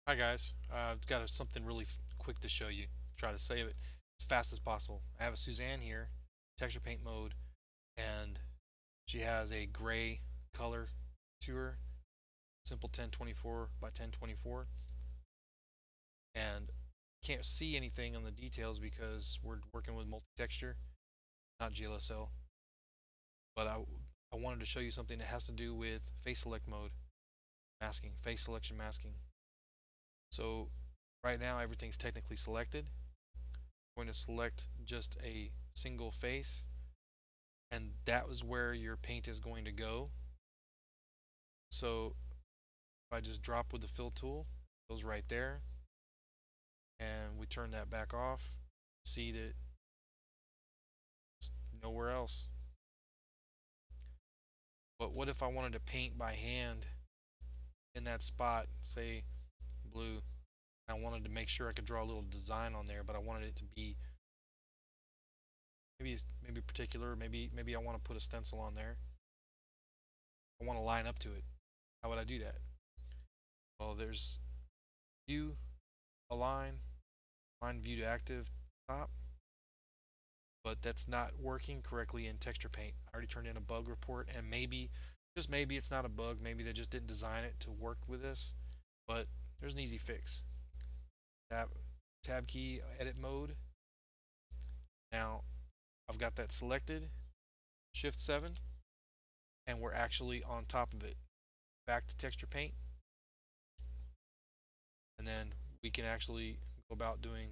Hi guys, I've got something really quick to show you. Try to save it as fast as possible. I have a Suzanne here, texture paint mode, and she has a gray color to her, simple 1024 by 1024, and can't see anything on the details because we're working with multi-texture, not GLSL. But I wanted to show you something that has to do with face select mode, masking, face selection masking. So right now everything's technically selected. Going to select just a single face, and that is where your paint is going to go. So if I just drop with the fill tool, it goes right there, and we turn that back off, see that it's nowhere else. But what if I wanted to paint by hand in that spot, say blue? I wanted to make sure I could draw a little design on there, but I wanted it to be maybe particular. Maybe I want to put a stencil on there. I want to line up to it. How would I do that? Well, there's view, align, align view to active top, but that's not working correctly in texture paint. I already turned in a bug report, and maybe, just maybe it's not a bug. Maybe they just didn't design it to work with this, but there's an easy fix. Tab key, edit mode. Now I've got that selected, Shift 7, and we're actually on top of it. Back to texture paint, and then we can actually go about doing.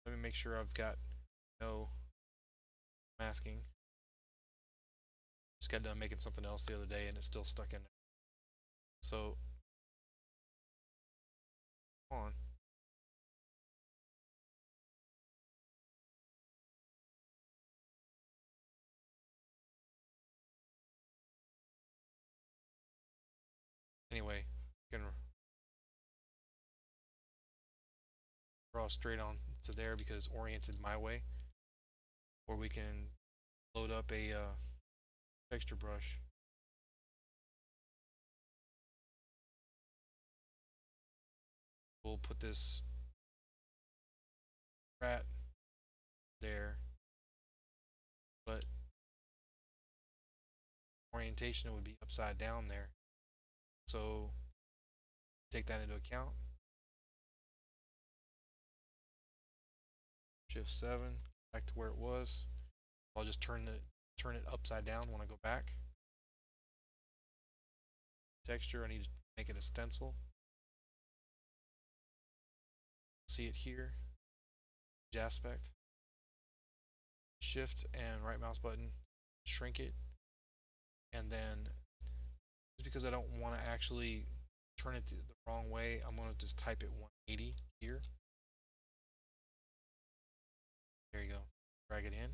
Let me make sure I've got no masking. Just got done making something else the other day and it's still stuck in there. So, on. Anyway, you can draw straight on to there because it's oriented my way. Or we can load up a texture brush. We'll put this rat there, but orientation would be upside down there. So take that into account. Shift 7, back to where it was. I'll just turn it upside down when I go back. Texture, I need to make it a stencil. See it here. Aspect. Shift and right mouse button, shrink it, and then just because I don't want to actually turn it the wrong way, I'm going to just type it 180 here. There you go. Drag it in.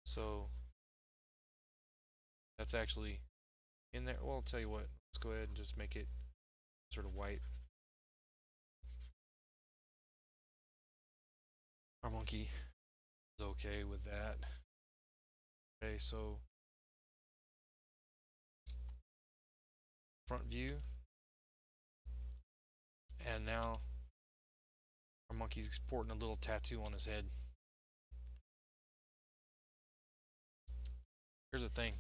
So that's actually in there. Well, I'll tell you what. Let's go ahead and just make it sort of white. Our monkey is okay with that. Okay, so front view. And now our monkey's sporting a little tattoo on his head. Here's the thing.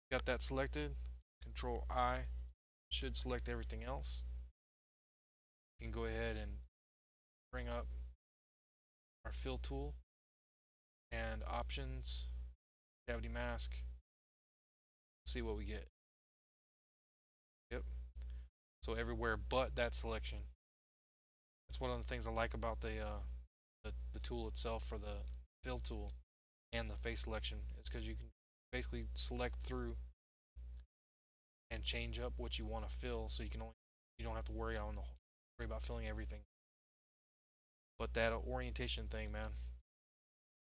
Got that selected. Control I should select everything else. You can go ahead and bring up our fill tool and options, cavity mask. See what we get. Yep. So everywhere but that selection. That's one of the things I like about the tool itself for the fill tool and the face selection. It's because you can basically select through and change up what you want to fill, so you don't have to worry about filling everything. But that orientation thing, man,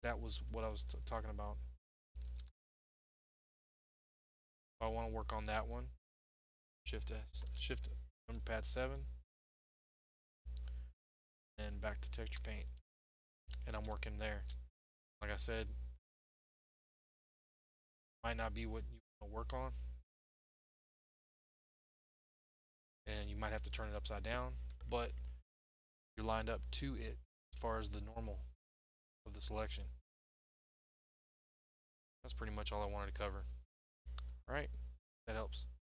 that was what I was talking about. I want to work on that one. Shift number pad 7, and back to texture paint, and I'm working there. Like I said, might not be what you want to work on, and you might have to turn it upside down, but you're lined up to it as far as the normal of the selection. That's pretty much all I wanted to cover. All right, that helps.